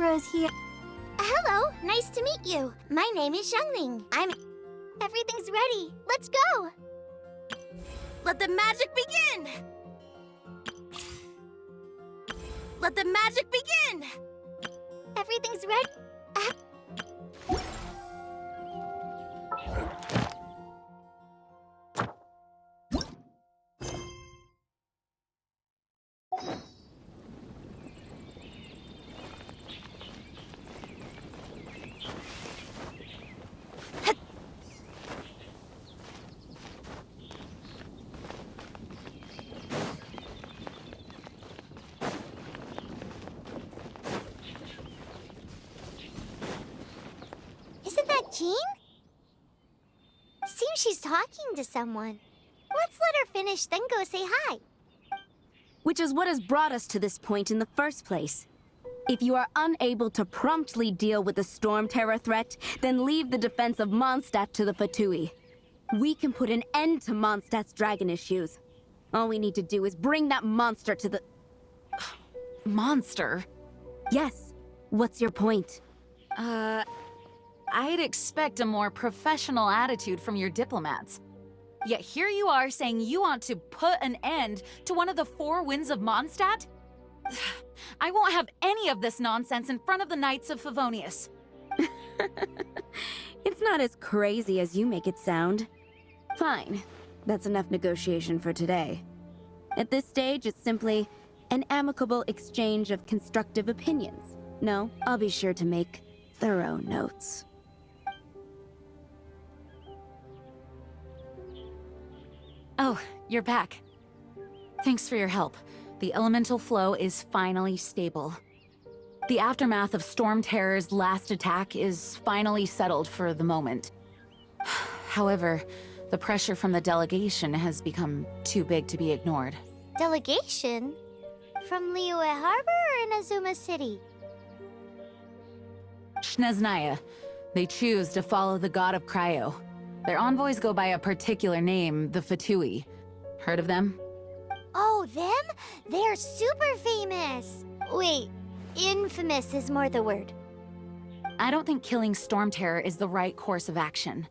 Bros here. Hello, nice to meet you. My name is Xiangling. Everything's ready. Let's go! Let the magic begin! Let the magic begin! Everything's ready. Isn't that Jean? Seems she's talking to someone. Let's let her finish, then go say hi. Which is what has brought us to this point in the first place. If you are unable to promptly deal with the stormterror threat, then leave the defense of Mondstadt to the Fatui. We can put an end to Mondstadt's dragon issues. All we need to do is bring that monster to the... Monster? Yes. What's your point? I'd expect a more professional attitude from your diplomats. Yet here you are saying you want to put an end to one of the four winds of Mondstadt? I won't have any of this nonsense in front of the Knights of Favonius. It's not as crazy as you make it sound. Fine. That's enough negotiation for today. At this stage, it's simply an amicable exchange of constructive opinions. No, I'll be sure to make thorough notes. Oh, you're back. Thanks for your help. The elemental flow is finally stable. The aftermath of Stormterror's last attack is finally settled for the moment. However, the pressure from the delegation has become too big to be ignored. Delegation? From Liyue Harbor or Inazuma City? Snezhnaya. They choose to follow the god of Cryo. Their envoys go by a particular name, the Fatui. Heard of them? Oh, them? They're super famous! Wait, infamous is more the word. I don't think killing Stormterror is the right course of action.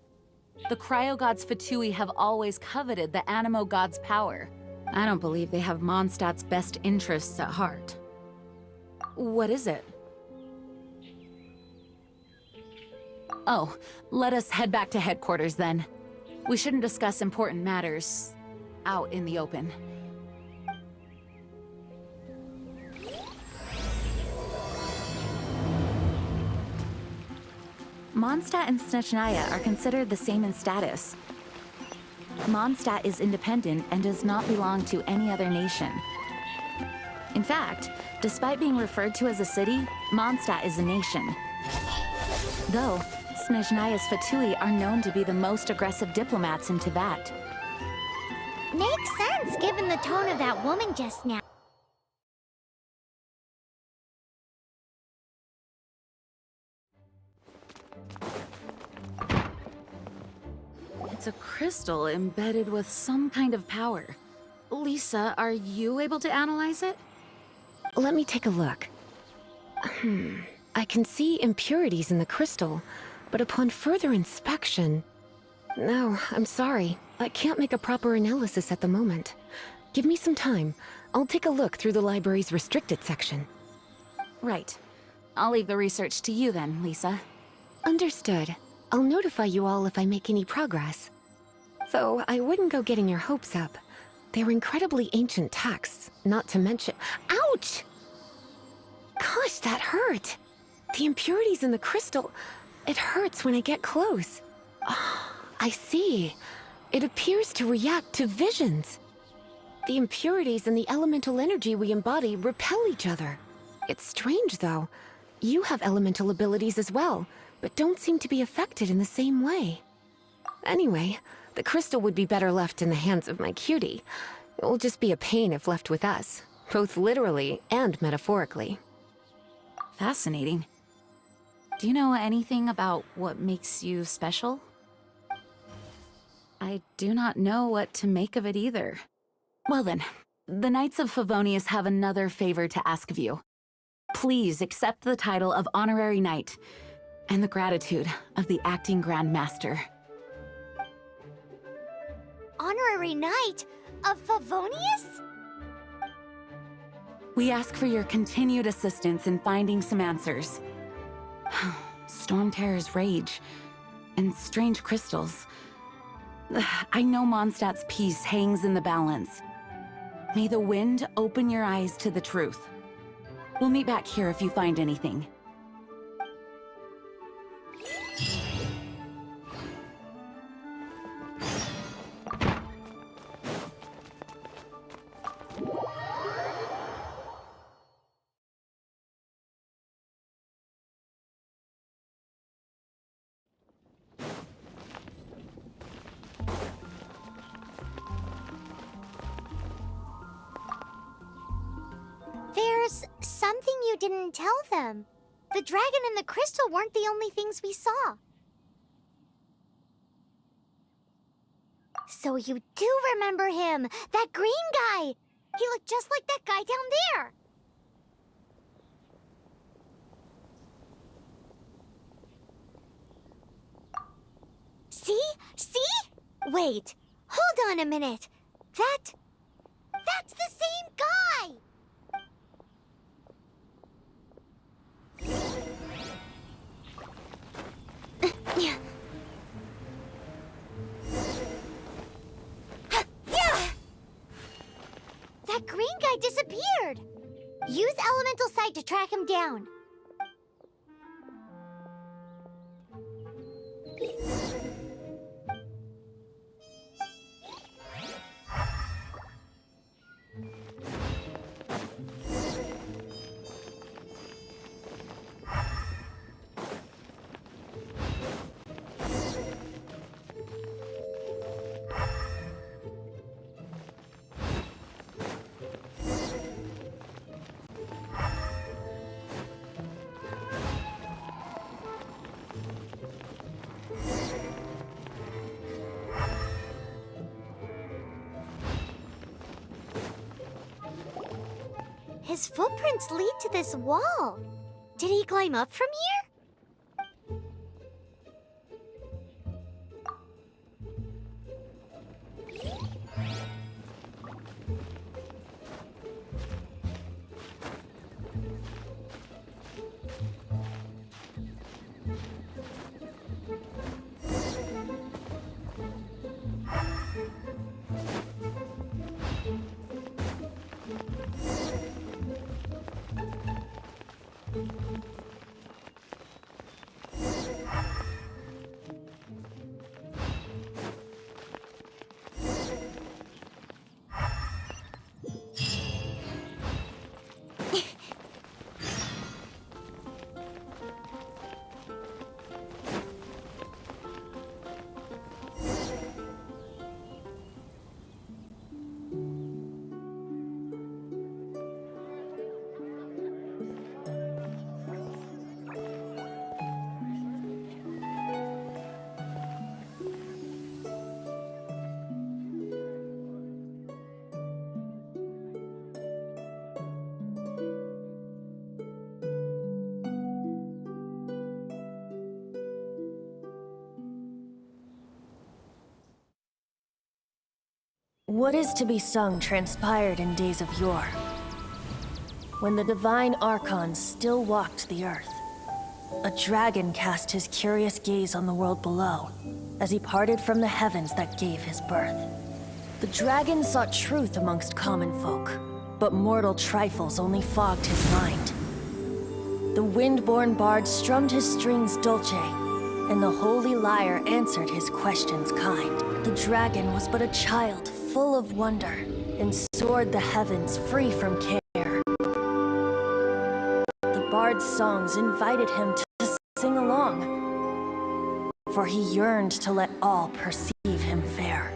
The Cryo God's Fatui have always coveted the Animo God's power. I don't believe they have Mondstadt's best interests at heart. What is it? Oh, let us head back to headquarters then. We shouldn't discuss important matters out in the open. Mondstadt and Snezhnaya are considered the same in status. Mondstadt is independent and does not belong to any other nation. In fact, despite being referred to as a city, Mondstadt is a nation. Though, Snezhnaya's Fatui are known to be the most aggressive diplomats in Tibet. Makes sense, given the tone of that woman just now. It's a crystal embedded with some kind of power. Lisa, are you able to analyze it? Let me take a look. I can see impurities in the crystal, but upon further inspection... No, I'm sorry. I can't make a proper analysis at the moment. Give me some time. I'll take a look through the library's restricted section. Right. I'll leave the research to you then, Lisa. Understood. I'll notify you all if I make any progress. Though I wouldn't go getting your hopes up. They're incredibly ancient texts, not to mention... Ouch! Gosh, that hurt! The impurities in the crystal... It hurts when I get close. Oh, I see. It appears to react to visions. The impurities and the elemental energy we embody repel each other. It's strange, though. You have elemental abilities as well, but don't seem to be affected in the same way. Anyway, the crystal would be better left in the hands of my cutie. It will just be a pain if left with us, both literally and metaphorically. Fascinating. Do you know anything about what makes you special? I do not know what to make of it either. Well then, the Knights of Favonius have another favor to ask of you. Please accept the title of Honorary Knight and the gratitude of the Acting Grand Master. Honorary Knight of Favonius? We ask for your continued assistance in finding some answers. Stormterror's rage and strange crystals. I know Mondstadt's peace hangs in the balance. May the wind open your eyes to the truth. We'll meet back here if you find anything. There's something you didn't tell them. The dragon and the crystal weren't the only things we saw. So you do remember him, that green guy! He looked just like that guy down there! See? See? Wait, hold on a minute. That's the same guy! That green guy disappeared! Use Elemental Sight to track him down. His footprints lead to this wall. Did he climb up from here? What is to be sung transpired in days of yore, when the divine archons still walked the earth. A dragon cast his curious gaze on the world below, as he parted from the heavens that gave his birth. The dragon sought truth amongst common folk, but mortal trifles only fogged his mind. The wind-born bard strummed his strings dulce, and the holy Lyre answered his questions kind. The dragon was but a child full of wonder, and soared the heavens free from care. The bard's songs invited him to sing along, for he yearned to let all perceive him fair.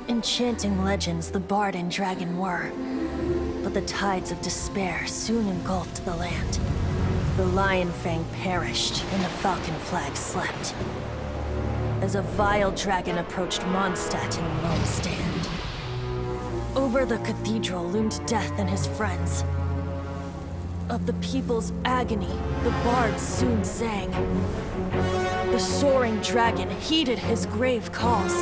Enchanting legends the bard and dragon were, but the tides of despair soon engulfed the land. The Lion Fang perished, and the Falcon Flag slept, as a vile dragon approached Mondstadt in lone stand. Over the cathedral loomed Death and his friends. Of the people's agony, the bard soon sang. The soaring dragon heeded his grave calls,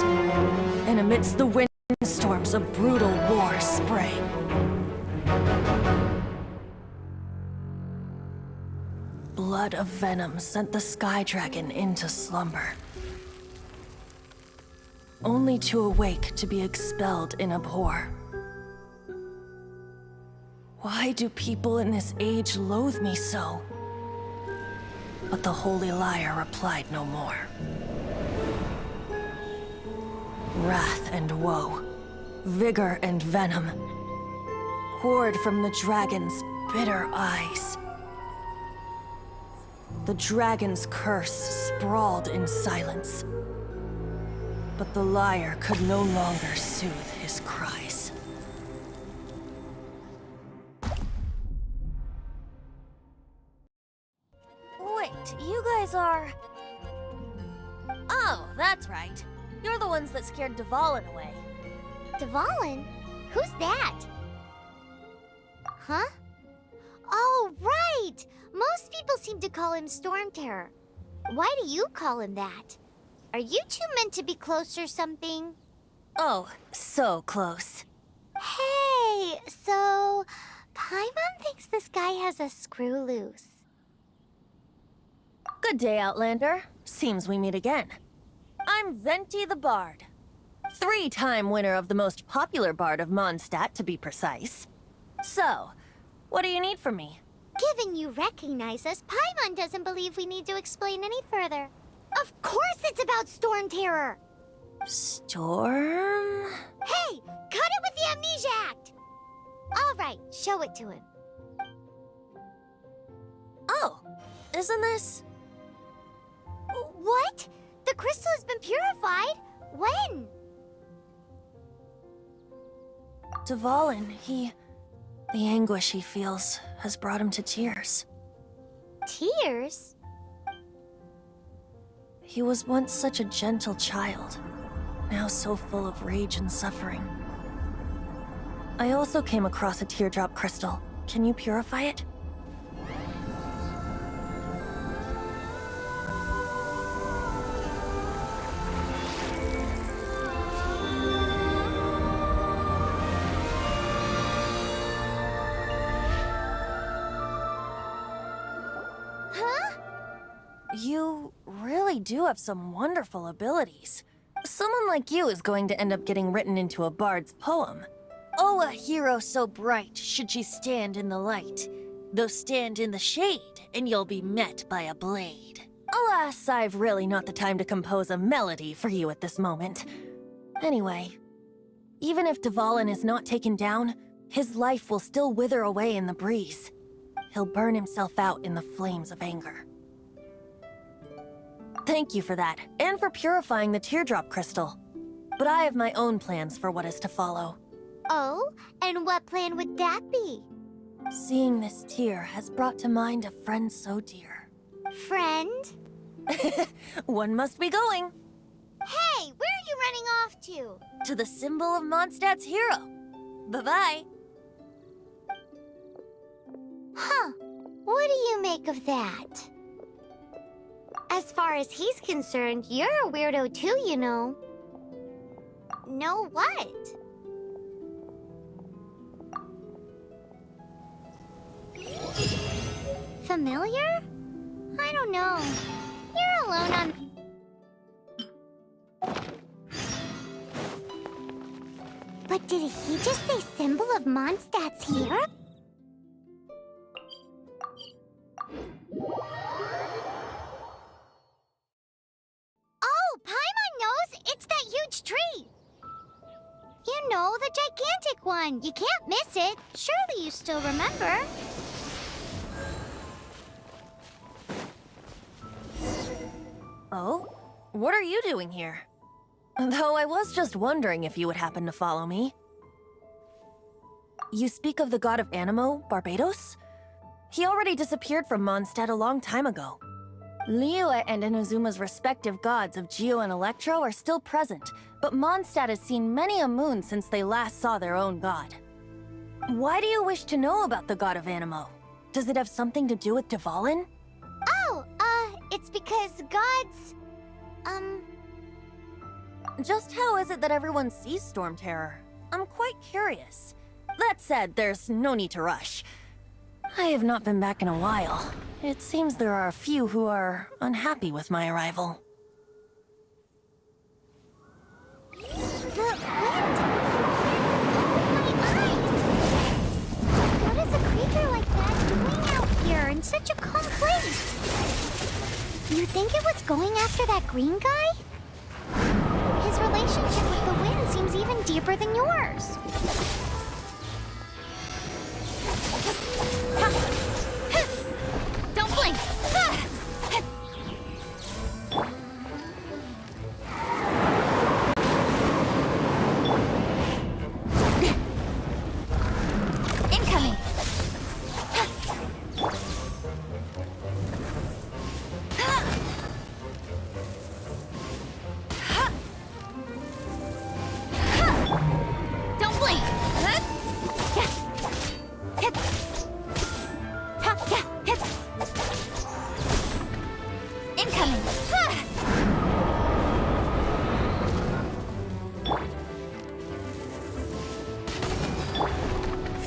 and amidst the windstorms a brutal war sprang. Blood of venom sent the sky dragon into slumber, only to awake to be expelled in abhor. Why do people in this age loathe me so? But the holy Lyre replied no more. Wrath and woe, vigor and venom, poured from the dragon's bitter eyes. The dragon's curse sprawled in silence, but the Lyre could no longer soothe his cries. Wait, you guys are... Oh, that's right. You're the ones that scared Dvalin away. Dvalin? Who's that? Huh? Oh, right! Most people seem to call him stormterror. Why do you call him that? Are you two meant to be close or something? Oh, so close. Hey, so... Paimon thinks this guy has a screw loose. Good day, Outlander. Seems we meet again. I'm Venti the Bard. 3-time winner of the most popular bard of Mondstadt, to be precise. So, what do you need from me? Given you recognize us, Paimon doesn't believe we need to explain any further. Of course it's about storm terror! Storm? Hey! Cut it with the Amnesia Act! Alright, show it to him. Oh, isn't this... What? The crystal has been purified? When? Dvalin, the anguish he feels has brought him to tears. Tears? He was once such a gentle child, now so full of rage and suffering. I also came across a teardrop crystal. Can you purify it? You really do have some wonderful abilities. Someone like you is going to end up getting written into a bard's poem. Oh, a hero so bright, should she stand in the light. Though stand in the shade, and you'll be met by a blade. Alas, I've really not the time to compose a melody for you at this moment. Anyway, even if Dvalin is not taken down, his life will still wither away in the breeze. He'll burn himself out in the flames of anger. Thank you for that, and for purifying the teardrop crystal. But I have my own plans for what is to follow. Oh? And what plan would that be? Seeing this tear has brought to mind a friend so dear. Friend? One must be going. Hey, where are you running off to? To the symbol of Mondstadt's hero. Bye-bye. Huh. What do you make of that? As far as he's concerned, you're a weirdo too, you know. Know what? Familiar? I don't know. You're alone on... But did he just say symbol of Mondstadt's hero? Oh, Paimon knows! It's that huge tree! You know, the gigantic one. You can't miss it. Surely you still remember. Oh? What are you doing here? Though I was just wondering if you would happen to follow me. You speak of the god of Animo, Barbados? He already disappeared from Mondstadt a long time ago. Lyre and Inazuma's respective gods of Geo and Electro are still present, but Mondstadt has seen many a moon since they last saw their own god. Why do you wish to know about the god of Animo? Does it have something to do with Dvalin? Oh, it's because gods... Just how is it that everyone sees stormterror? I'm quite curious. That said, there's no need to rush. I have not been back in a while. It seems there are a few who are unhappy with my arrival. The wind! My eyes! What is a creature like that doing out here in such a calm place? You think it was going after that green guy? His relationship with the wind seems even deeper than yours. Don't blink! Incoming! Don't blink! Incoming!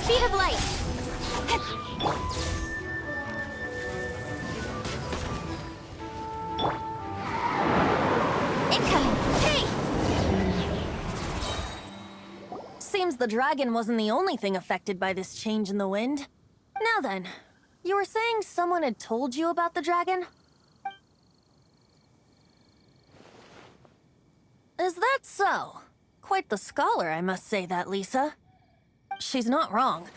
Speed of light! Incoming! Hey! Seems the dragon wasn't the only thing affected by this change in the wind. Now then, you were saying someone had told you about the dragon? Is that so? Quite the scholar, I must say that, Lisa. She's not wrong.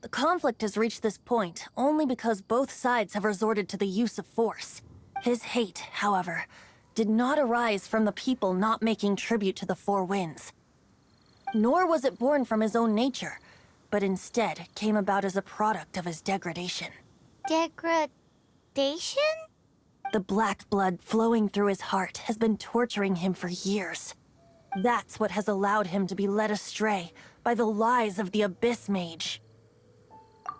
The conflict has reached this point only because both sides have resorted to the use of force. His hate, however, did not arise from the people not making tribute to the Four Winds. Nor was it born from his own nature, but instead came about as a product of his degradation. Degradation? The black blood flowing through his heart has been torturing him for years. That's what has allowed him to be led astray by the lies of the Abyss Mage.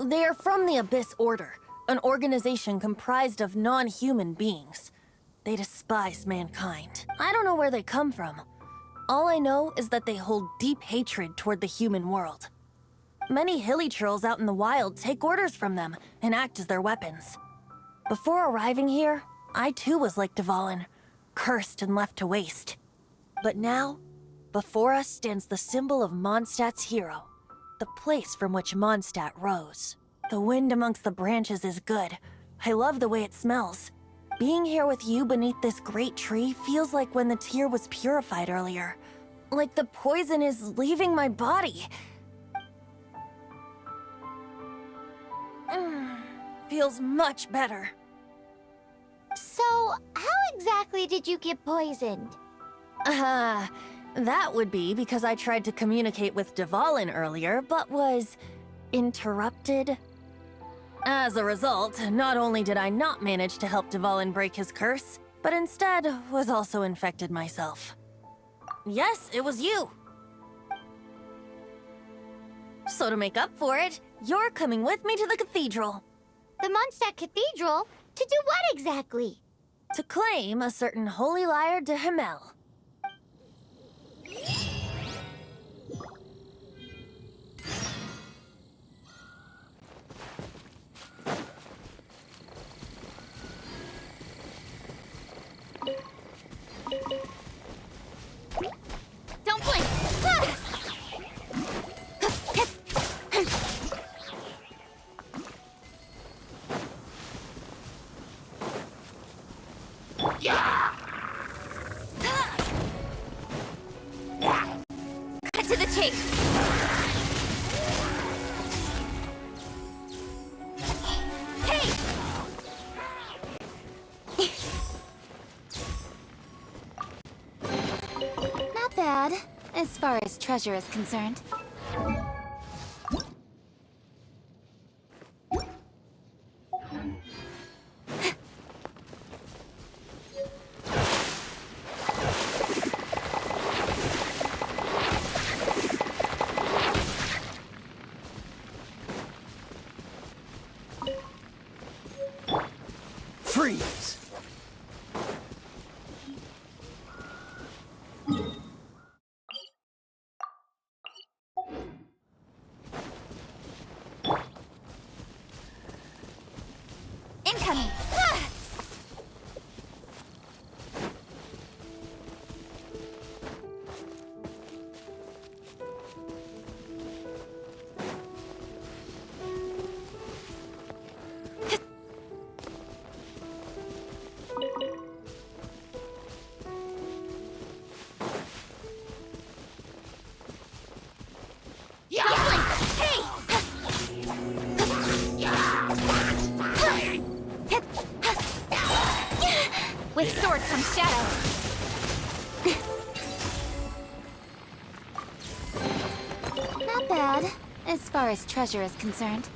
They are from the Abyss Order, an organization comprised of non-human beings. They despise mankind. I don't know where they come from. All I know is that they hold deep hatred toward the human world. Many hilly trolls out in the wild take orders from them and act as their weapons. Before arriving here, I too was like Dvalin, cursed and left to waste. But now, before us stands the symbol of Mondstadt's hero, the place from which Mondstadt rose. The wind amongst the branches is good. I love the way it smells. Being here with you beneath this great tree feels like when the tear was purified earlier. Like the poison is leaving my body. Feels much better. So, how exactly did you get poisoned? That would be because I tried to communicate with Dvalin earlier, but was interrupted. As a result, not only did I not manage to help Dvalin break his curse, but instead was also infected myself. Yes, it was you. So to make up for it, you're coming with me to the cathedral. The Mondstadt Cathedral? To do what exactly? To claim a certain holy Lyre de Himmel. Don't blink! Cut to the chase! Hey! Not bad, as far as treasure is concerned. Freeze! Incoming! With sword comes shadow. Not bad, as far as treasure is concerned.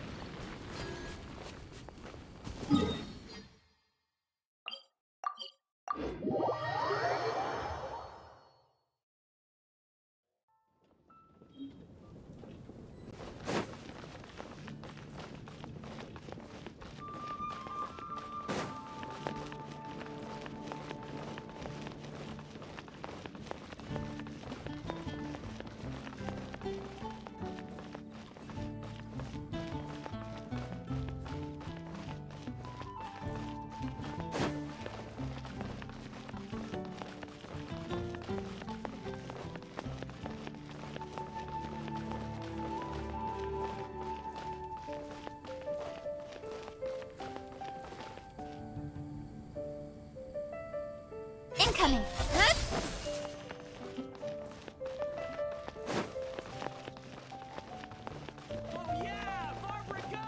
Incoming! Huh? Oh yeah! Barbara, go!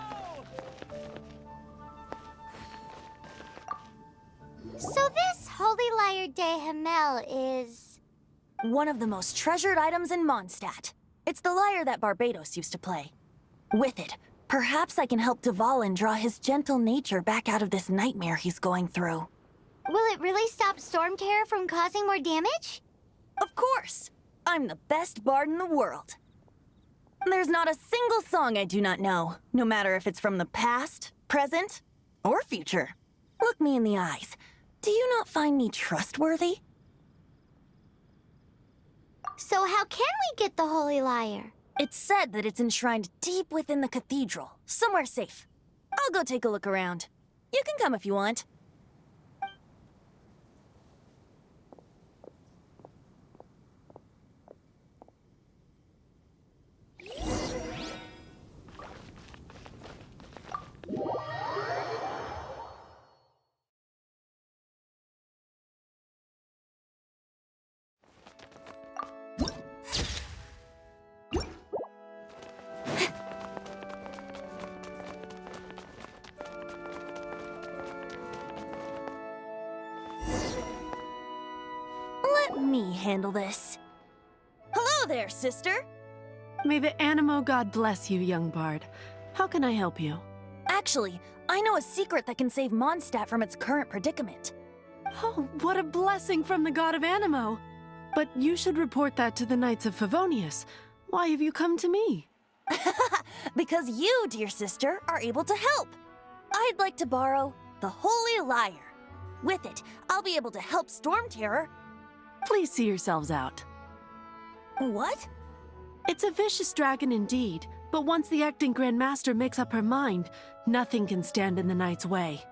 So this Holy Lyre de Himmel is... One of the most treasured items in Mondstadt. It's the lyre that Barbados used to play. With it, perhaps I can help Dvalin draw his gentle nature back out of this nightmare he's going through. Will it really stop stormterror from causing more damage? Of course! I'm the best bard in the world. There's not a single song I do not know, no matter if it's from the past, present, or future. Look me in the eyes. Do you not find me trustworthy? So how can we get the Holy Lyre? It's said that it's enshrined deep within the cathedral, somewhere safe. I'll go take a look around. You can come if you want. Let me handle this. Hello there, sister! May the Animo god bless you, young bard. How can I help you? Actually, I know a secret that can save Mondstadt from its current predicament. Oh, what a blessing from the god of Animo! But you should report that to the Knights of Favonius. Why have you come to me? Because you, dear sister, are able to help. I'd like to borrow the Holy Lyre. With it, I'll be able to help stormterror. Please see yourselves out. What? It's a vicious dragon indeed, but once the acting Grand Master makes up her mind, nothing can stand in the Knight's way.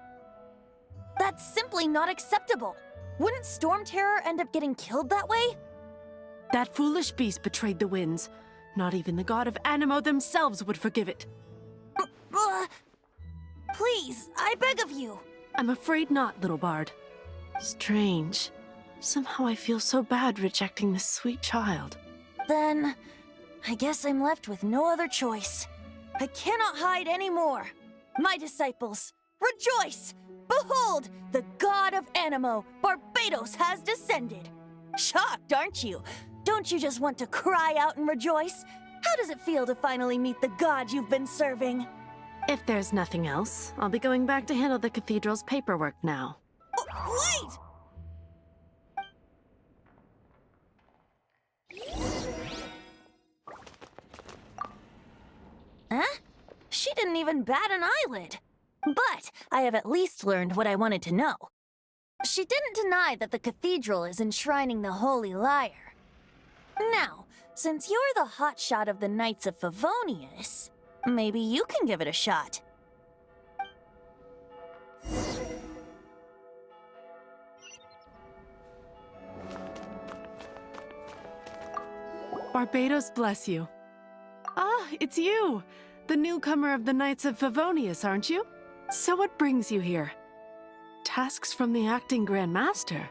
That's simply not acceptable. Wouldn't stormterror end up getting killed that way? That foolish beast betrayed the winds. Not even the god of Animo themselves would forgive it. Please, I beg of you. I'm afraid not, little bard. Strange. Somehow I feel so bad rejecting this sweet child. Then, I guess I'm left with no other choice. I cannot hide anymore. My disciples, rejoice! Behold, the god of Animo, Barbados, has descended. Shocked, aren't you? Don't you just want to cry out and rejoice? How does it feel to finally meet the god you've been serving? If there's nothing else, I'll be going back to handle the cathedral's paperwork now. Oh, wait! Huh? She didn't even bat an eyelid. But I have at least learned what I wanted to know. She didn't deny that the cathedral is enshrining the Holy Lyre. Now, since you're the hotshot of the Knights of Favonius, maybe you can give it a shot. Barbados bless you. Ah, it's you! The newcomer of the Knights of Favonius, aren't you? So what brings you here? Tasks from the acting Grand Master?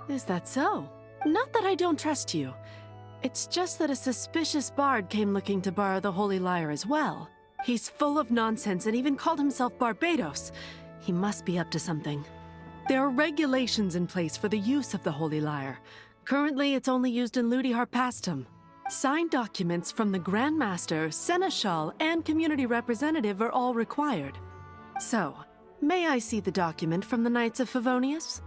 Is that so? Not that I don't trust you. It's just that a suspicious bard came looking to borrow the Holy Lyre as well. He's full of nonsense and even called himself Barbados. He must be up to something. There are regulations in place for the use of the Holy Lyre. Currently, it's only used in Ludi Harpastum. Signed documents from the Grand Master, Seneschal, and Community Representative are all required. So, may I see the document from the Knights of Favonius?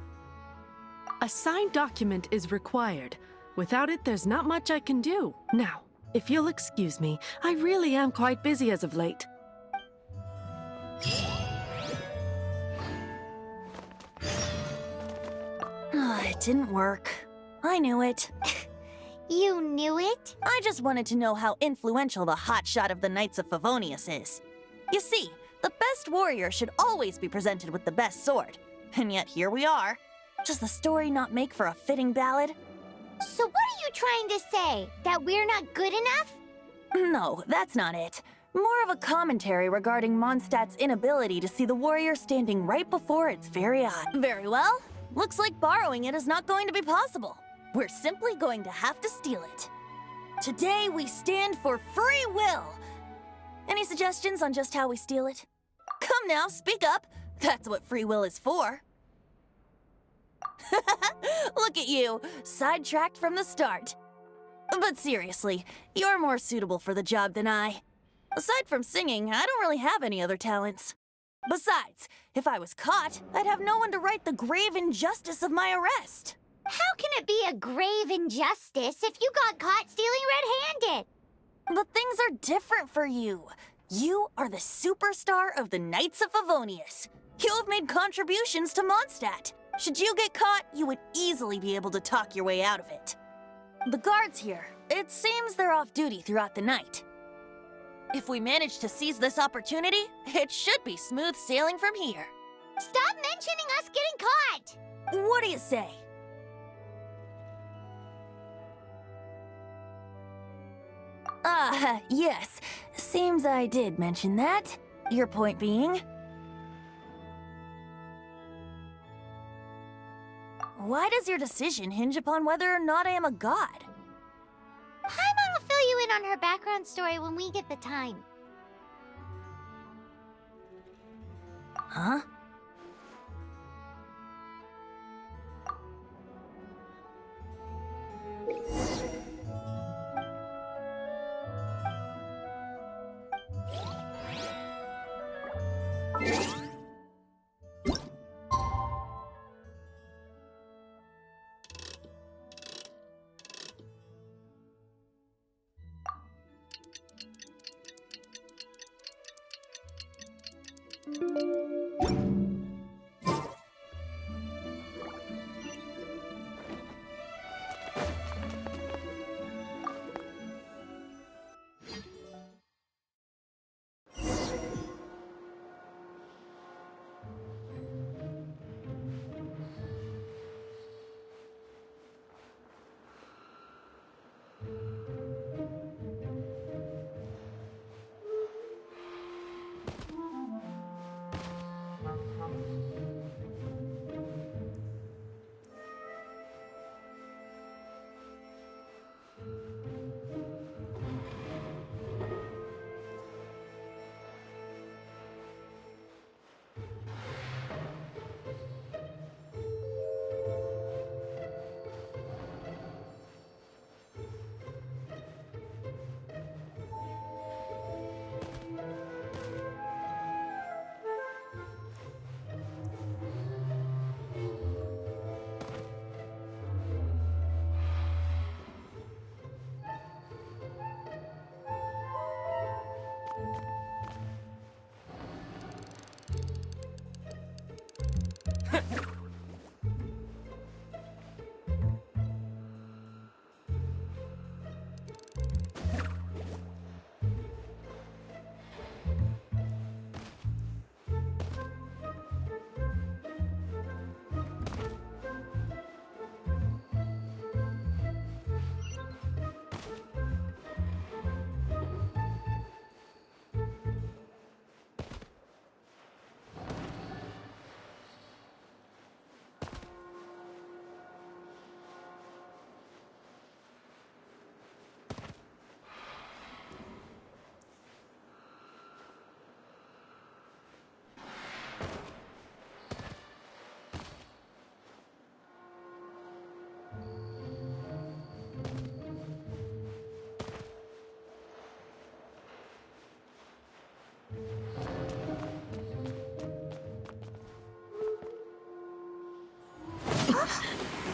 A signed document is required. Without it, there's not much I can do. Now, if you'll excuse me, I really am quite busy as of late. It didn't work. I knew it. You knew it? I just wanted to know how influential the hotshot of the Knights of Favonius is. You see, the best warrior should always be presented with the best sword. And yet here we are. Does the story not make for a fitting ballad? So what are you trying to say? That we're not good enough? No, that's not it. More of a commentary regarding Mondstadt's inability to see the warrior standing right before its very eye. Very well. Looks like borrowing it is not going to be possible. We're simply going to have to steal it. Today we stand for free will. Any suggestions on just how we steal it? Come now, speak up. That's what free will is for. Look at you, sidetracked from the start. But seriously, you're more suitable for the job than I. Aside from singing, I don't really have any other talents. Besides, if I was caught, I'd have no one to right the grave injustice of my arrest. How can it be a grave injustice if you got caught stealing red-handed? But things are different for you. You are the superstar of the Knights of Favonius. You have made contributions to Mondstadt. Should you get caught, you would easily be able to talk your way out of it. The guards here, it seems they're off duty throughout the night. If we manage to seize this opportunity, it should be smooth sailing from here. Stop mentioning us getting caught! What do you say? Yes. Seems I did mention that. Your point being? Why does your decision hinge upon whether or not I am a god? Paimon will fill you in on her background story when we get the time. Huh?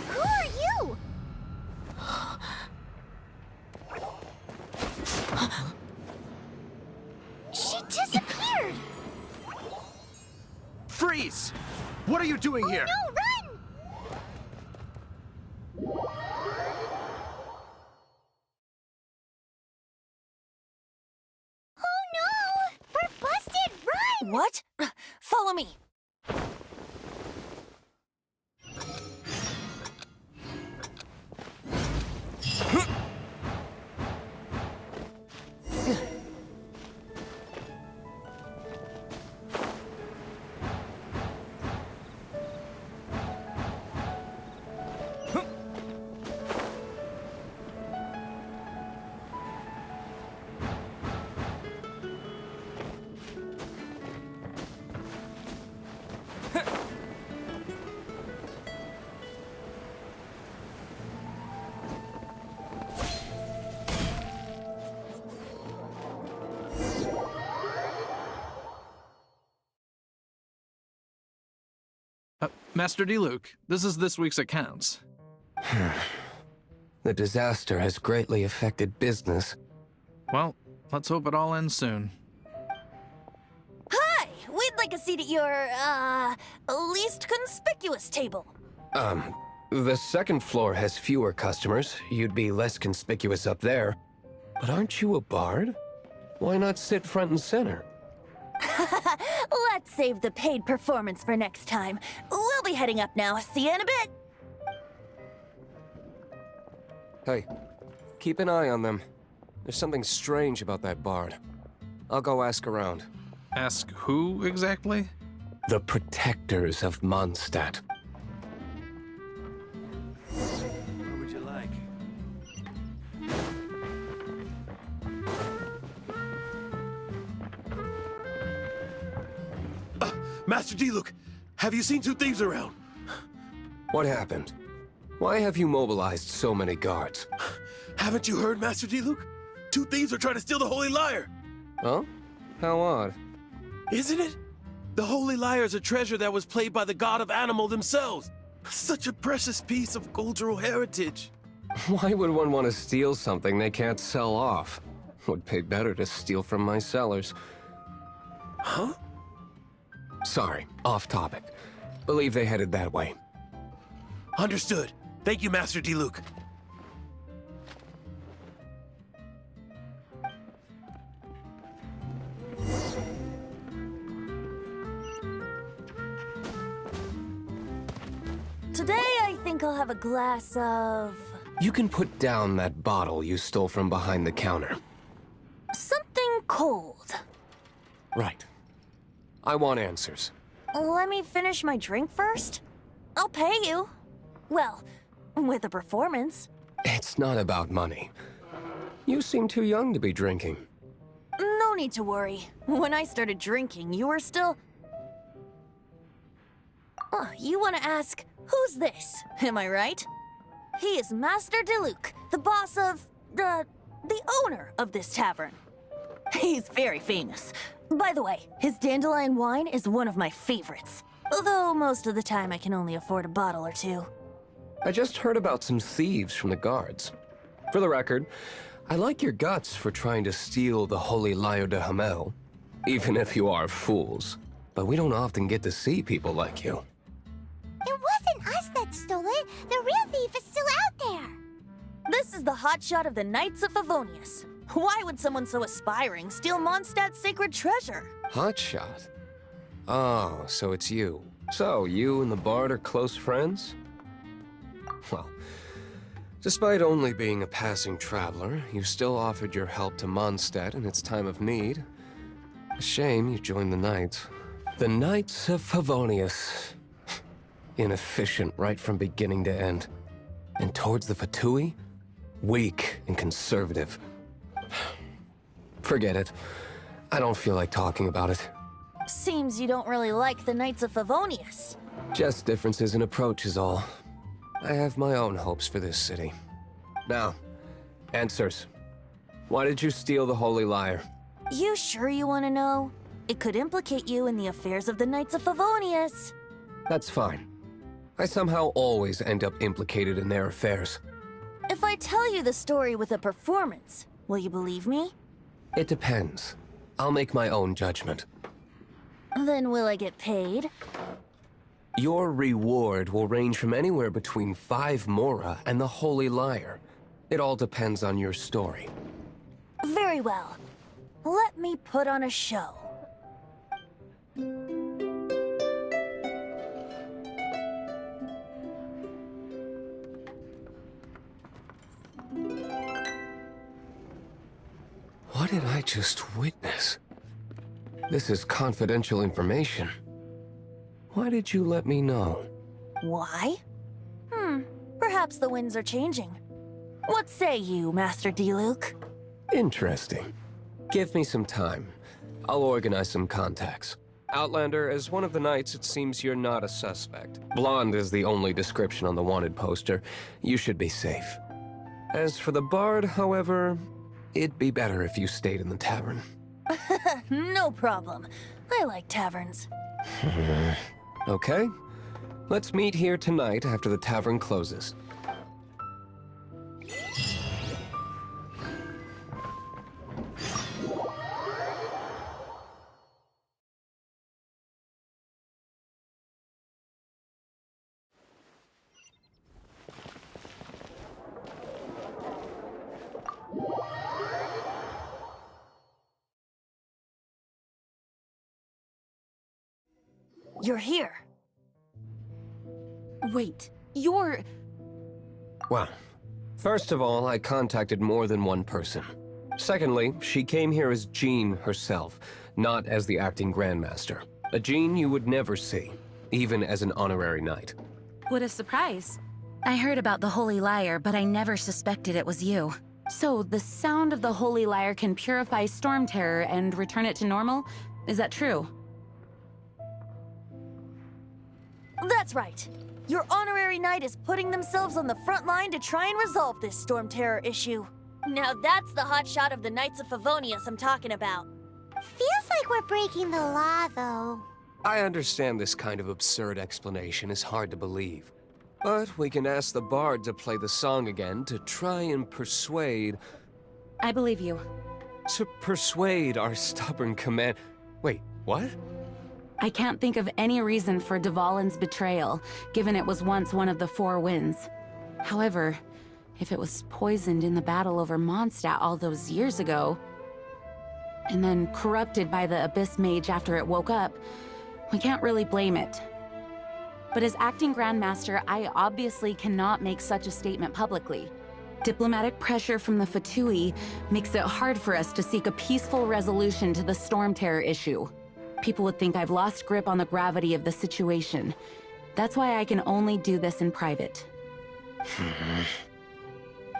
Who are you? She disappeared! Freeze! What are you doing here? No, run! Oh no! We're busted! Run! What? Follow me. Master Diluc, this is this week's accounts. The disaster has greatly affected business. Well, let's hope it all ends soon. Hi! We'd like a seat at your, least conspicuous table. The second floor has fewer customers. You'd be less conspicuous up there. But aren't you a bard? Why not sit front and center? Let's save the paid performance for next time. We'll be heading up now. See you in a bit. Hey, keep an eye on them. There's something strange about that bard. I'll go ask around. Ask who exactly? The protectors of Mondstadt. What would you like? Master Diluc, have you seen two thieves around? What happened? Why have you mobilized so many guards? Haven't you heard, Master Diluc? Two thieves are trying to steal the Holy Lyre. Huh? How odd. Isn't it? The Holy Lyre is a treasure that was played by the god of animal themselves. Such a precious piece of cultural heritage. Why would one want to steal something they can't sell off? Would pay better to steal from my sellers. Huh? Sorry, off topic. Believe they headed that way. Understood. Thank you, Master Diluc. Today, I think I'll have a glass of... You can put down that bottle you stole from behind the counter. something cold. Right. I want answers. Let me finish my drink first. I'll pay you. Well, with a performance. It's not about money. You seem too young to be drinking. No need to worry. When I started drinking, you were still... Oh, you want to ask, who's this? Am I right? He is Master Diluc, the boss of... the owner of this tavern. He's very famous. By the way, his dandelion wine is one of my favorites. Although most of the time I can only afford a bottle or two. I just heard about some thieves from the guards. For the record, I like your guts for trying to steal the Holy Lyre de Hamel. Even if you are fools. But we don't often get to see people like you. the hotshot of the Knights of Favonius. Why would someone so aspiring steal Mondstadt's sacred treasure? Hotshot? Oh, so it's you. So, you and the Bard are close friends? Well, despite only being a passing traveler, you still offered your help to Mondstadt in its time of need. A shame you joined the Knights. The Knights of Favonius. Inefficient right from beginning to end. And towards the Fatui? Weak and conservative. Forget it. I don't feel like talking about it. Seems you don't really like the Knights of Favonius. Just differences in approach is all. I have my own hopes for this city. Now, answers. Why did you steal the Holy Lyre? You sure you want to know? It could implicate you in the affairs of the Knights of Favonius. That's fine. I somehow always end up implicated in their affairs. If I tell you the story with a performance, will you believe me? It depends. I'll make my own judgment. Then will I get paid? Your reward will range from anywhere between 5 Mora and the Holy Lyre. It all depends on your story. Very well. Let me put on a show. What did I just witness? This is confidential information. Why did you let me know? Why? Perhaps the winds are changing. What say you, Master Diluc? Interesting. Give me some time. I'll organize some contacts. Outlander, as one of the Knights, it seems you're not a suspect. Blonde is the only description on the wanted poster. You should be safe. As for the Bard, however, it'd be better if you stayed in the tavern. No problem. I like taverns. Okay. Let's meet here tonight after the tavern closes. You're here. Wait, you're... Well, first of all, I contacted more than one person. Secondly, she came here as Jean herself, not as the acting Grandmaster. A Jean you would never see, even as an honorary knight. What a surprise. I heard about the Holy Lyre, but I never suspected it was you. So, the sound of the Holy Lyre can purify stormterror and return it to normal? Is that true? That's right. Your honorary knight is putting themselves on the front line to try and resolve this stormterror issue. Now that's the hotshot of the Knights of Favonius I'm talking about. Feels like we're breaking the law, though. I understand this kind of absurd explanation is hard to believe. But we can ask the Bard to play the song again to try and persuade... I believe you. To persuade our stubborn command... Wait, what? I can't think of any reason for Dvalin's betrayal, given it was once one of the 4 winds. However, if it was poisoned in the battle over Mondstadt all those years ago, and then corrupted by the Abyss Mage after it woke up, we can't really blame it. But as acting Grandmaster, I obviously cannot make such a statement publicly. Diplomatic pressure from the Fatui makes it hard for us to seek a peaceful resolution to the stormterror issue. People would think I've lost grip on the gravity of the situation. That's why I can only do this in private.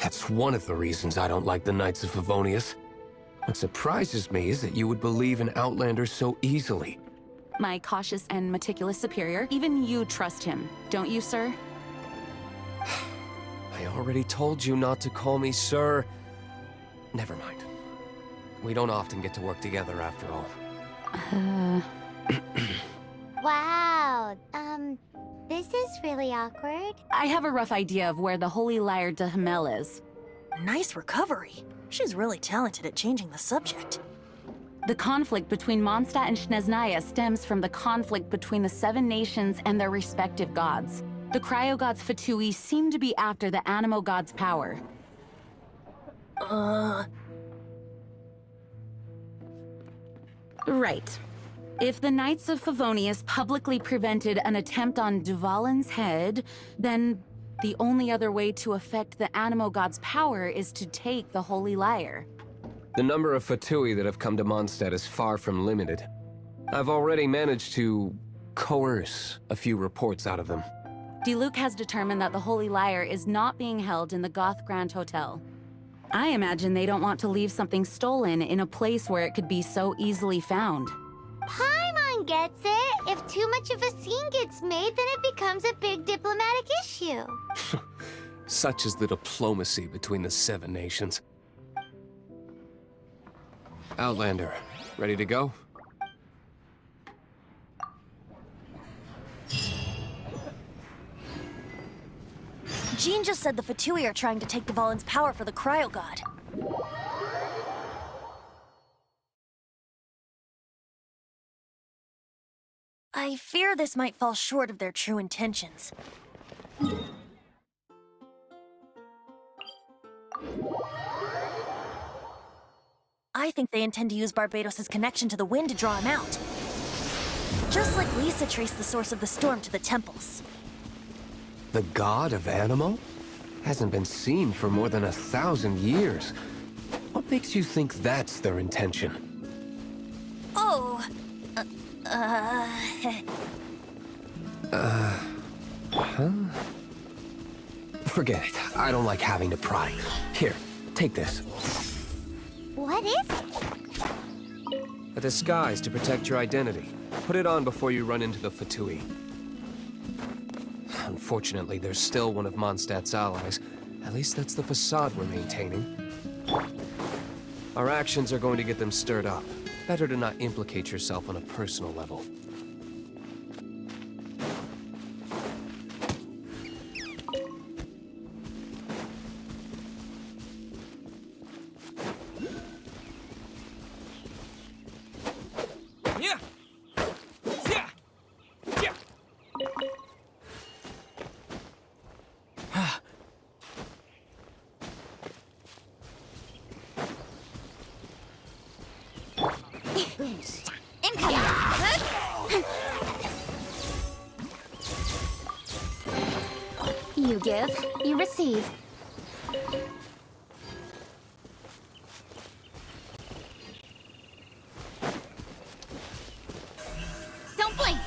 That's one of the reasons I don't like the Knights of Favonius. What surprises me is that you would believe in Outlander so easily. My cautious and meticulous superior, even you trust him, don't you, sir? I already told you not to call me sir. Never mind. We don't often get to work together after all. Wow, this is really awkward. I have a rough idea of where the Holy Lyre de Hamel is. Nice recovery. She's really talented at changing the subject. The conflict between Mondstadt and Snezhnaya stems from the conflict between the 7 nations and their respective gods. The cryo-gods Fatui seem to be after the animo god's power. Right. If the Knights of Favonius publicly prevented an attempt on Duvalin's head, then the only other way to affect the Animo God's power is to take the Holy Lyre. The number of Fatui that have come to Mondstadt is far from limited. I've already managed to coerce a few reports out of them. Diluc has determined that the Holy Lyre is not being held in the Goth Grand Hotel. I imagine they don't want to leave something stolen in a place where it could be so easily found. Paimon gets it. If too much of a scene gets made, then it becomes a big diplomatic issue. Such is the diplomacy between the 7 nations. Outlander, ready to go? Jean just said the Fatui are trying to take Duvalin's power for the Cryo God. I fear this might fall short of their true intentions. I think they intend to use Barbados' connection to the wind to draw him out. Just like Lisa traced the source of the storm to the temples. The god of Animo? Hasn't been seen for more than 1,000 years. What makes you think that's their intention? Oh, Forget it. I don't like having to pry. Here, take this. What is it? A disguise to protect your identity. Put it on before you run into the Fatui. Unfortunately, there's still one of Mondstadt's allies. At least that's the facade we're maintaining. Our actions are going to get them stirred up. Better to not implicate yourself on a personal level. You give, you receive. Don't blink!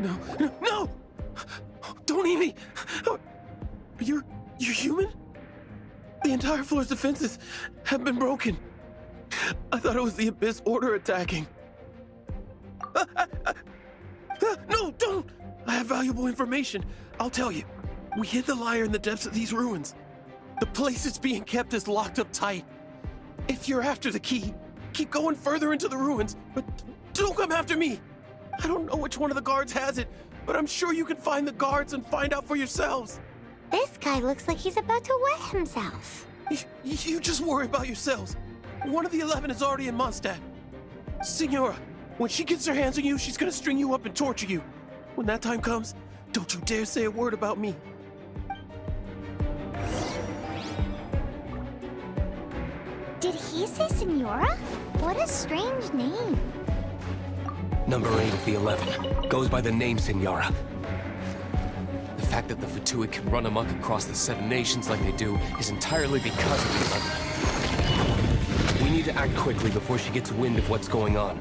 No! Don't eat me! You're human? The entire floor's defenses have been broken. I thought it was the Abyss Order attacking. No, don't! I have valuable information. I'll tell you. We hid the Lyre in the depths of these ruins. The place it's being kept is locked up tight. If you're after the key, keep going further into the ruins, but don't come after me. I don't know which one of the guards has it, but I'm sure you can find the guards and find out for yourselves. This guy looks like he's about to wet himself. You just worry about yourselves. One of the 11 is already in Mondstadt. Signora, when she gets her hands on you, she's gonna string you up and torture you. When that time comes, don't you dare say a word about me. Did he say Senora? What a strange name. Number 8 of the 11 goes by the name Senora. The fact that the Fatui can run amok across the 7 nations like they do is entirely because of the 11. We need to act quickly before she gets wind of what's going on.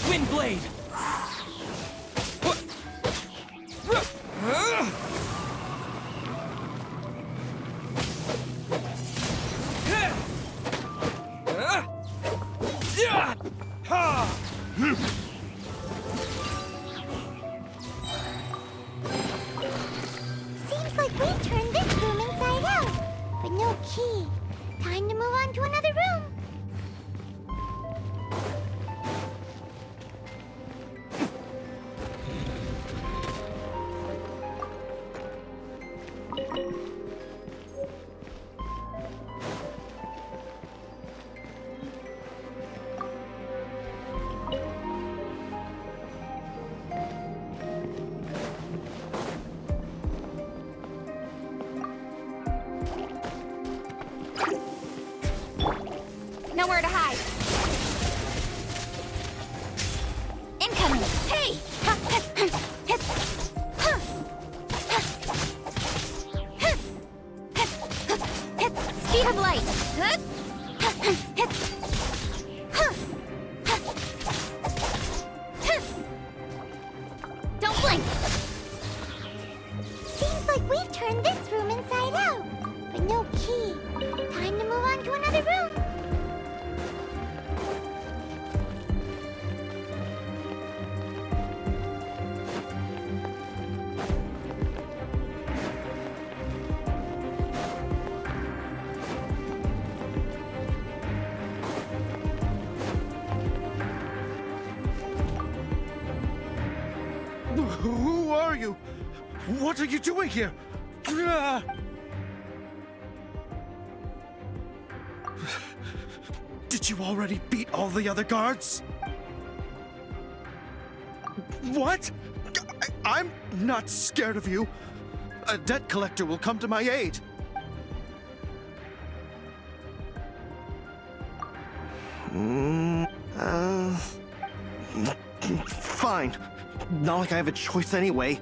Windblade! Seems like we've turned this room inside out, but no key. Time to move on to another room. Nowhere to hide. Incoming. Hey! Speed of light. Don't blink. Seems like we've turned this room inside out, but no key. Time to move on to another room. Who are you? What are you doing here? Did you already beat all the other guards? What? I'm not scared of you. A debt collector will come to my aid. Fine. Not like I have a choice anyway.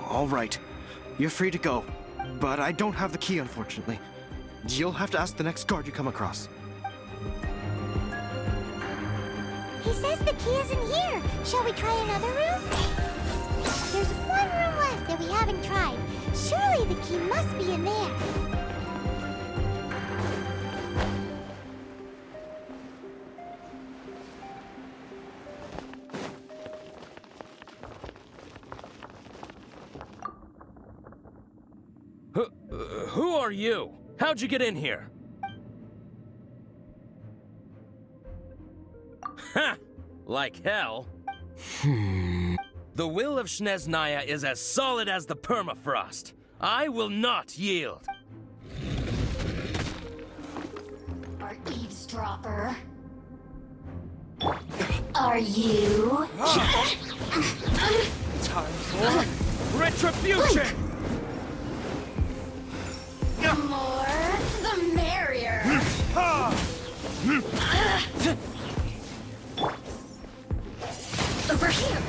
All right. You're free to go. But I don't have the key, unfortunately. You'll have to ask the next guard you come across. He says the key isn't here. Shall we try another room? There's one room left that we haven't tried. Surely the key must be in there. Who are you? How'd you get in here? Ha! Like hell. The will of Snezhnaya is as solid as the permafrost. I will not yield. Our eavesdropper. Are you? Time for retribution! The more, the merrier. Over here.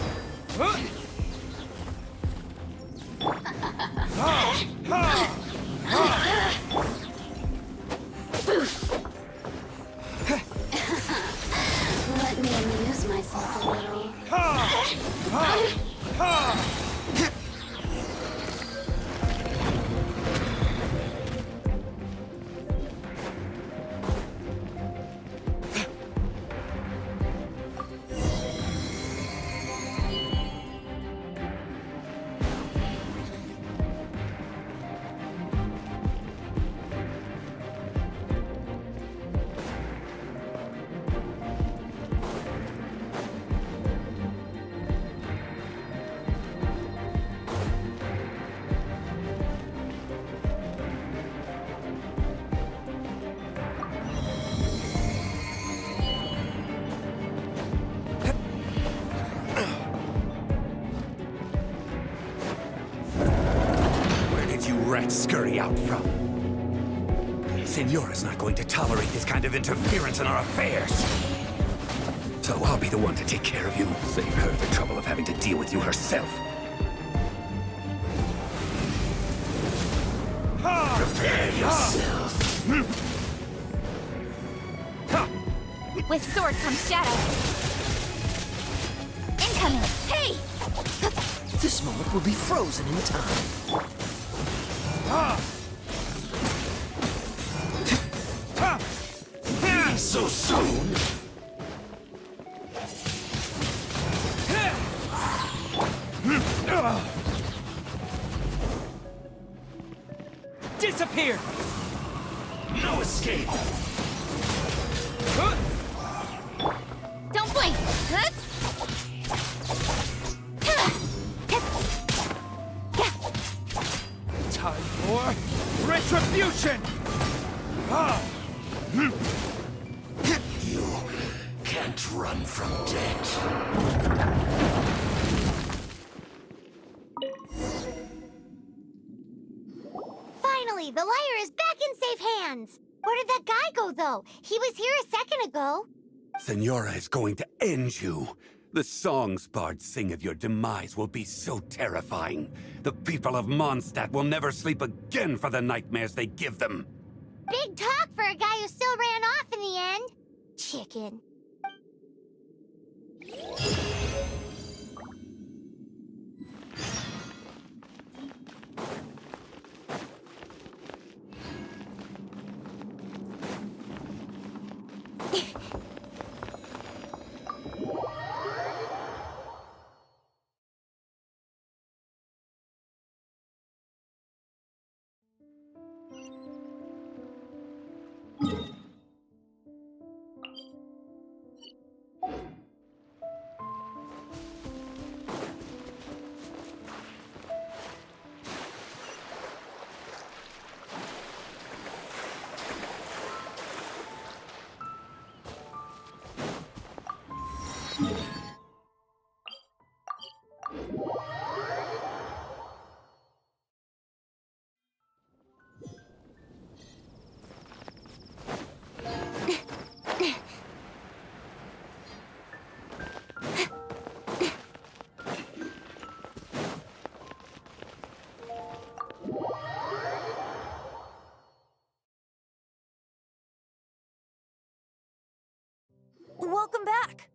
Let me amuse myself a little. brats scurry out from. Senora's not going to tolerate this kind of interference in our affairs. So I'll be the one to take care of you. Save her the trouble of having to deal with you herself. Prepare yourself. With sword comes shadow. Incoming! Hey! This moment will be frozen in time. So soon? Disappear! No escape! Don't blink! Time for retribution! You can't run from death. Finally, the Lyre is back in safe hands! Where did that guy go, though? He was here a second ago. Senora is going to end you. The songs bards sing of your demise will be so terrifying. The people of Mondstadt will never sleep again for the nightmares they give them. Big talk for a guy who still ran off in the end. Chicken. Welcome back!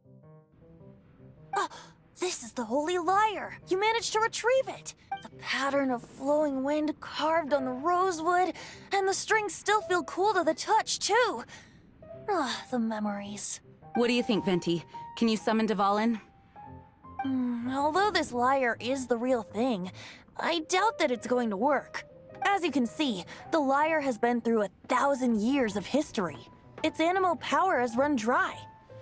This is the Holy Lyre! You managed to retrieve it! The pattern of flowing wind carved on the rosewood, and the strings still feel cool to the touch, too! The memories. What do you think, Venti? Can you summon Dvalin? Although this lyre is the real thing, I doubt that it's going to work. As you can see, the lyre has been through 1,000 years of history. Its animal power has run dry.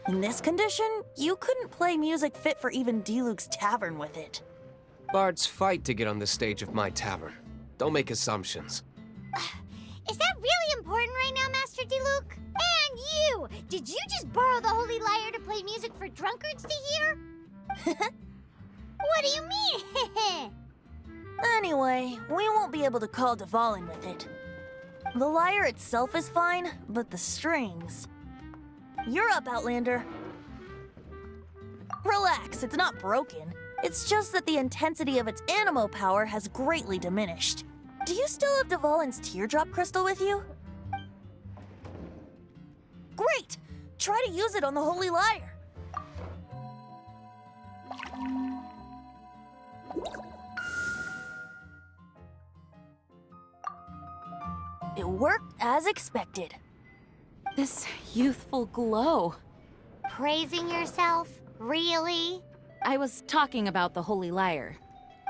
In this condition, you couldn't play music fit for even Diluc's tavern with it. Bards fight to get on the stage of my tavern. Don't make assumptions. Is that really important right now, Master Diluc? And you! Did you just borrow the Holy Lyre to play music for drunkards to hear? What do you mean? Anyway, we won't be able to call Dvalin with it. The lyre itself is fine, but the strings... You're up, Outlander. Relax, it's not broken. It's just that the intensity of its animo power has greatly diminished. Do you still have Dvalin's teardrop crystal with you? Great! Try to use it on the Holy Lyre. It worked as expected. This youthful glow. Praising yourself? Really? I was talking about the Holy Lyre.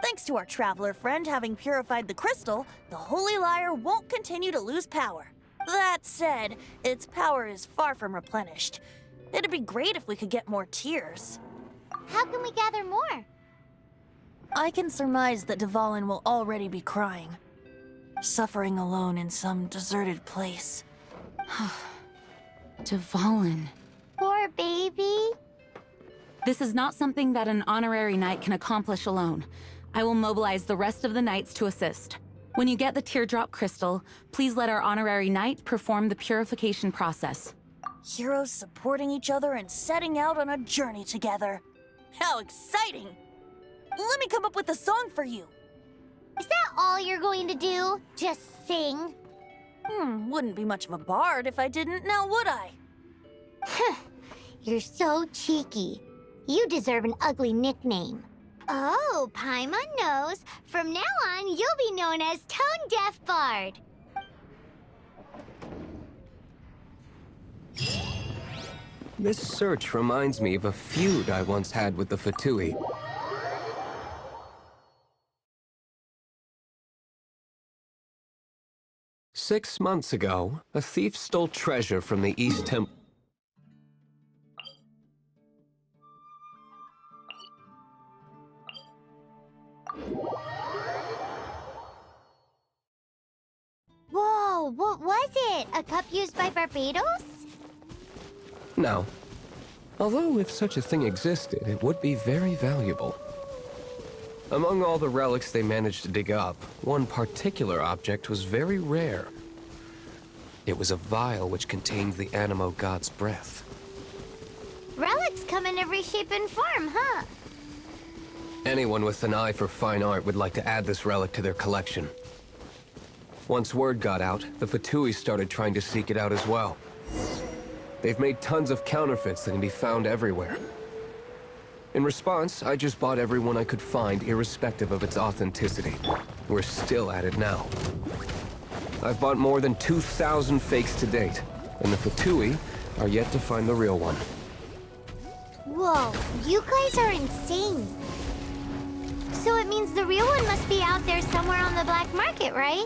Thanks to our traveler friend having purified the crystal, the Holy Lyre won't continue to lose power. That said, its power is far from replenished. It'd be great if we could get more tears. How can we gather more? I can surmise that Dvalin will already be crying. Suffering alone in some deserted place. Dvalin. Poor baby. This is not something that an honorary knight can accomplish alone. I will mobilize the rest of the knights to assist. When you get the teardrop crystal, please let our honorary knight perform the purification process. Heroes supporting each other and setting out on a journey together. How exciting! Let me come up with a song for you. Is that all you're going to do? Just sing? Wouldn't be much of a bard if I didn't, now would I? You're so cheeky. You deserve an ugly nickname. Oh, Paimon knows. From now on, you'll be known as Tone Deaf Bard. This search reminds me of a feud I once had with the Fatui. Six months ago, a thief stole treasure from the East Temple. Whoa, what was it? A cup used by Barbados? No. Although if such a thing existed, it would be very valuable. Among all the relics they managed to dig up, one particular object was very rare. It was a vial which contained the Animo god's breath. Relics come in every shape and form, huh? Anyone with an eye for fine art would like to add this relic to their collection. Once word got out, the Fatui started trying to seek it out as well. They've made tons of counterfeits that can be found everywhere. In response, I just bought every one I could find, irrespective of its authenticity. We're still at it now. I've bought more than 2,000 fakes to date, and the Fatui are yet to find the real one. Whoa, you guys are insane. So it means the real one must be out there somewhere on the black market, right?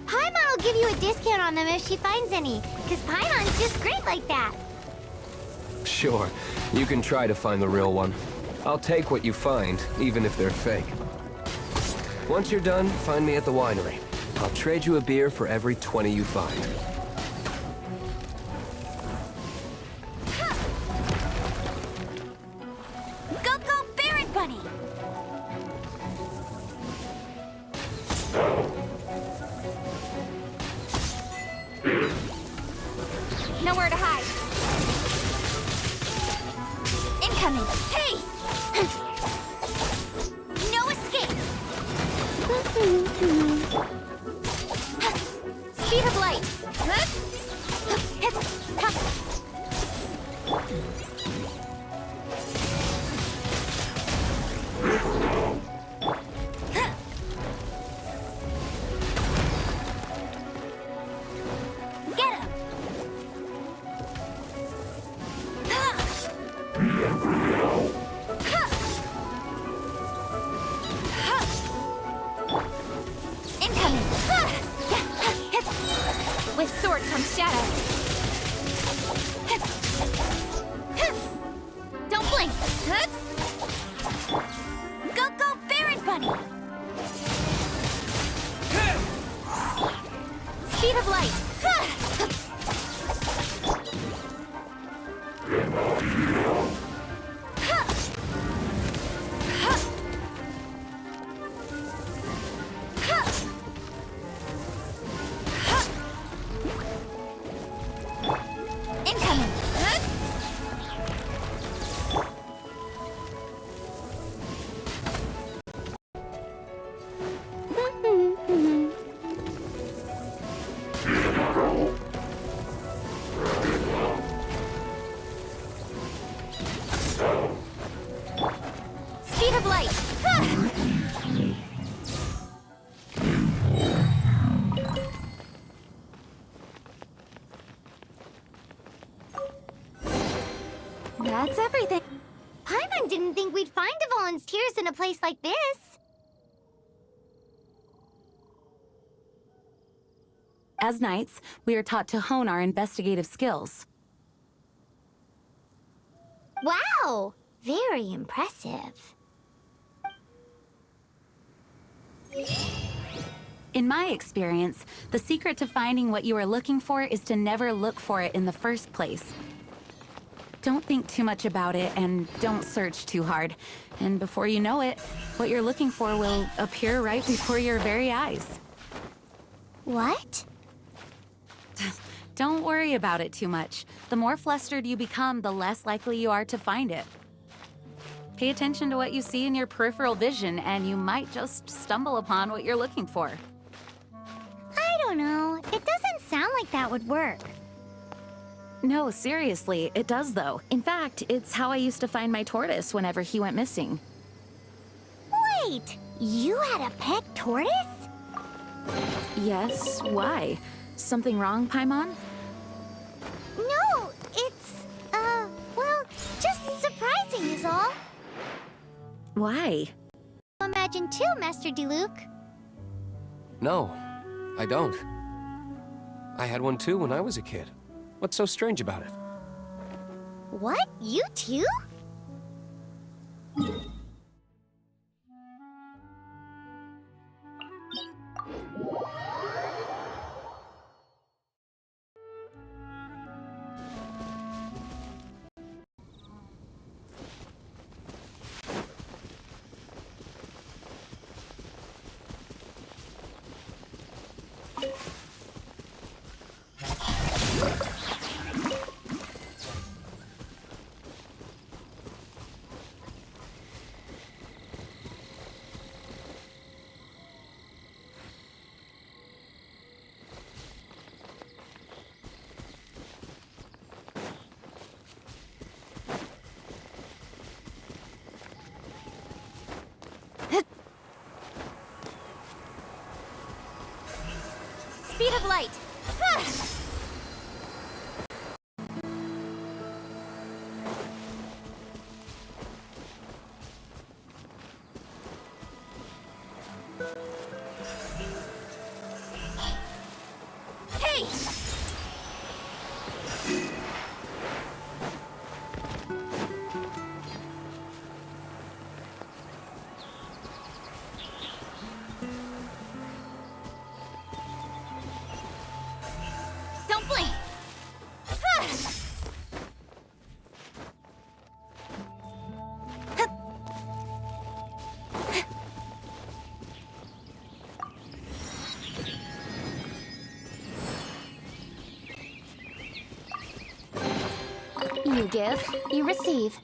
Paimon will give you a discount on them if she finds any, because Paimon's just great like that. Sure, you can try to find the real one. I'll take what you find, even if they're fake. Once you're done, find me at the winery. I'll trade you a beer for every 20 you find. Go, go, Barret Bunny! Nowhere to hide. Incoming! Hey! No escape! Speed of light! Get him! Incoming! With sword comes shadow. Don't blink! Go, go, Barret Bunny! Speed of light! Incoming! Speed of light! That's everything. Paimon didn't think we'd find Devolin's tears in a place like this. As knights, we are taught to hone our investigative skills. Wow! Very impressive. In my experience, the secret to finding what you are looking for is to never look for it in the first place. Don't think too much about it and don't search too hard. And before you know it, what you're looking for will appear right before your very eyes. What? Don't worry about it too much. The more flustered you become, the less likely you are to find it. Pay attention to what you see in your peripheral vision, and you might just stumble upon what you're looking for. I don't know. It doesn't sound like that would work. No, seriously, it does though. In fact, it's how I used to find my tortoise whenever he went missing. Wait! You had a pet tortoise? Yes, why? Something wrong, Paimon? No, it's, well, just surprising is all. Why? Imagine too, Master Diluc. No, I don't. I had one too when I was a kid. What's so strange about it? What? You too? Speed of light! Hey! Don't blink! You give, you receive.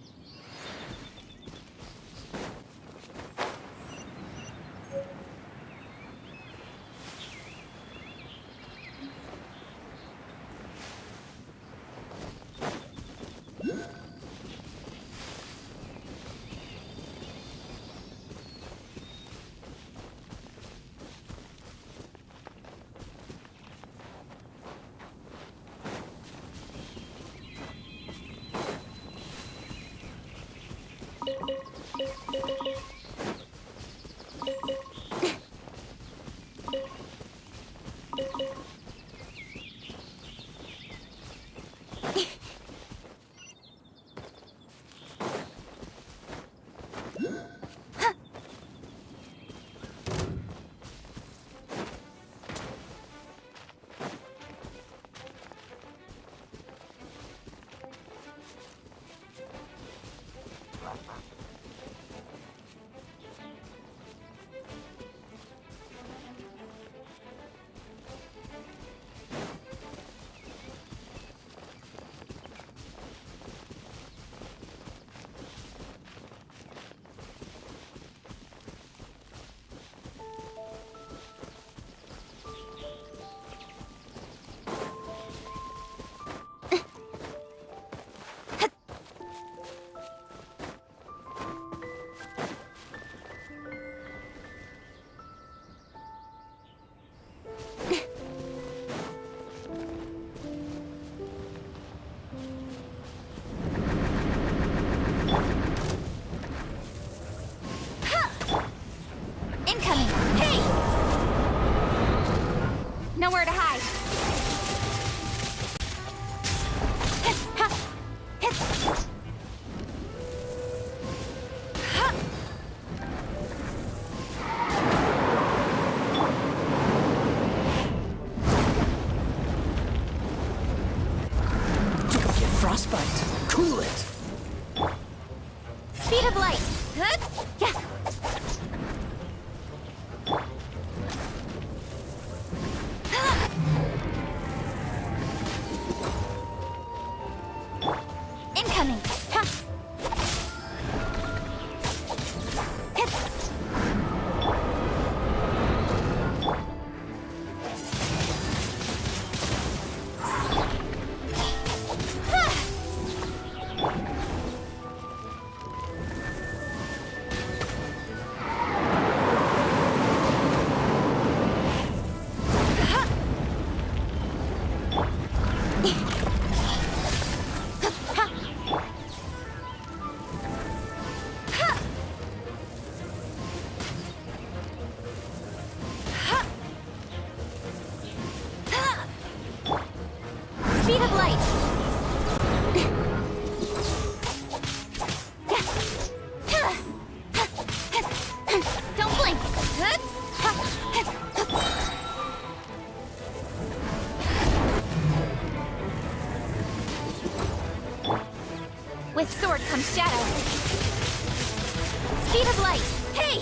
With sword comes shadow. Speed of light. Hey!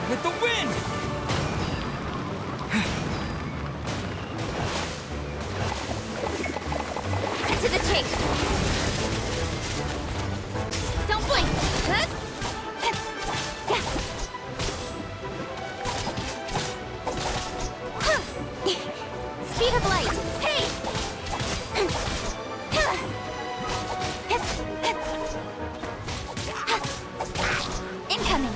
With the wind! To the chase. Don't blink. Speed of light. Hey! Incoming.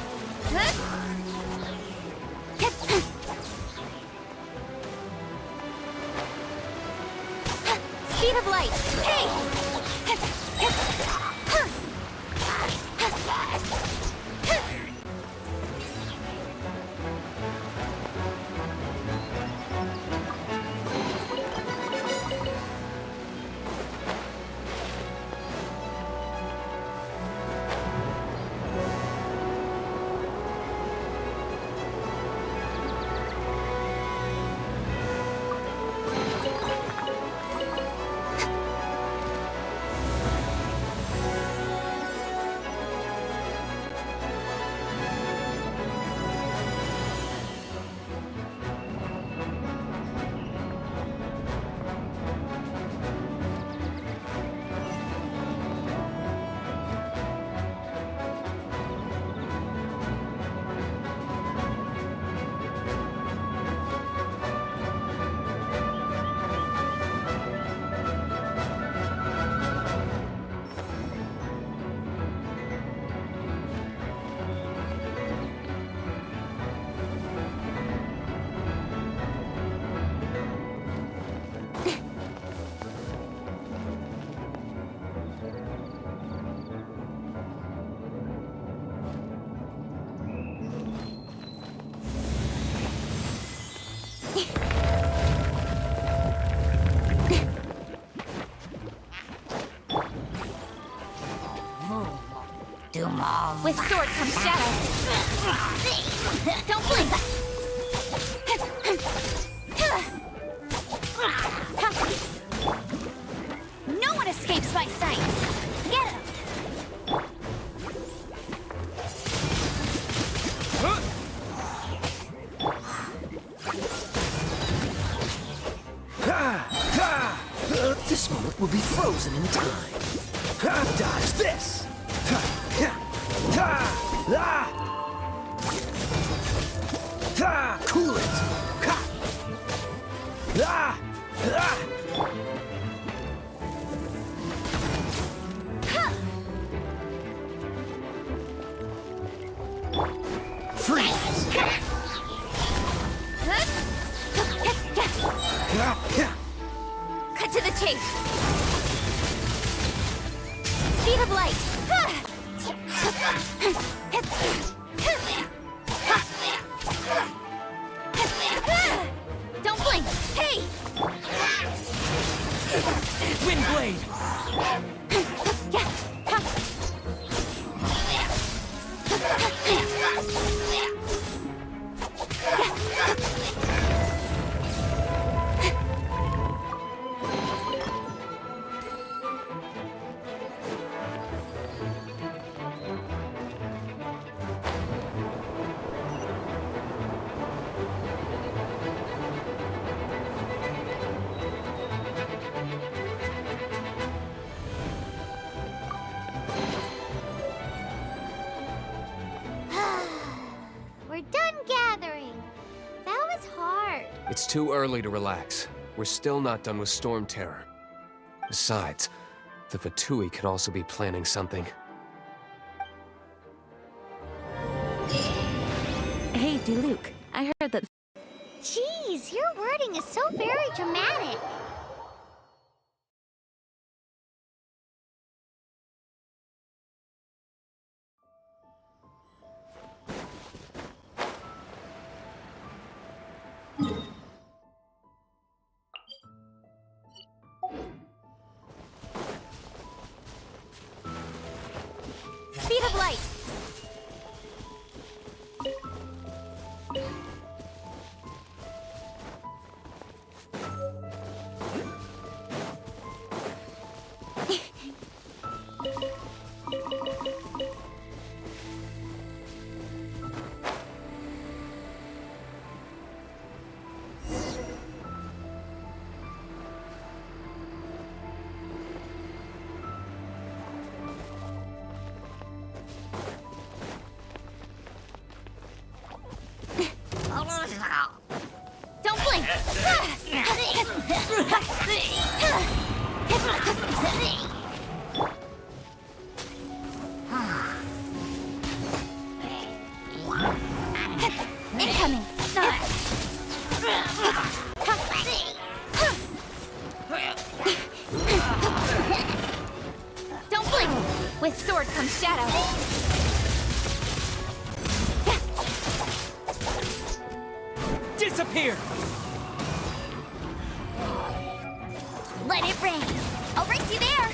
Speed of light. Hey! With sword comes shadow. Don't blink! No one escapes my sights! Get him! This moment will be frozen in time. Dodge this! Cool it! Freeze! Cut to the chase! Speed of light! Don't blink! Hey! Wind blade! We're done gathering. That was hard. It's too early to relax. We're still not done with stormterror. Besides, the Fatui could also be planning something. Hey, Diluc, I heard that. Jeez, your wording is so very dramatic. Speed of light! Don't blink! Incoming! Don't blink! With sword comes shadow. Disappear! Let it rain! I'll race you there!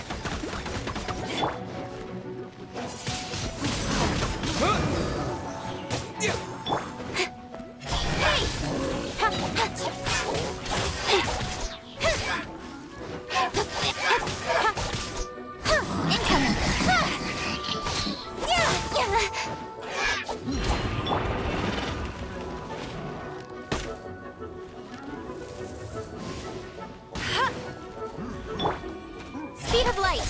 Speed of light!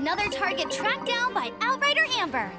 Another target tracked down by Outrider Amber.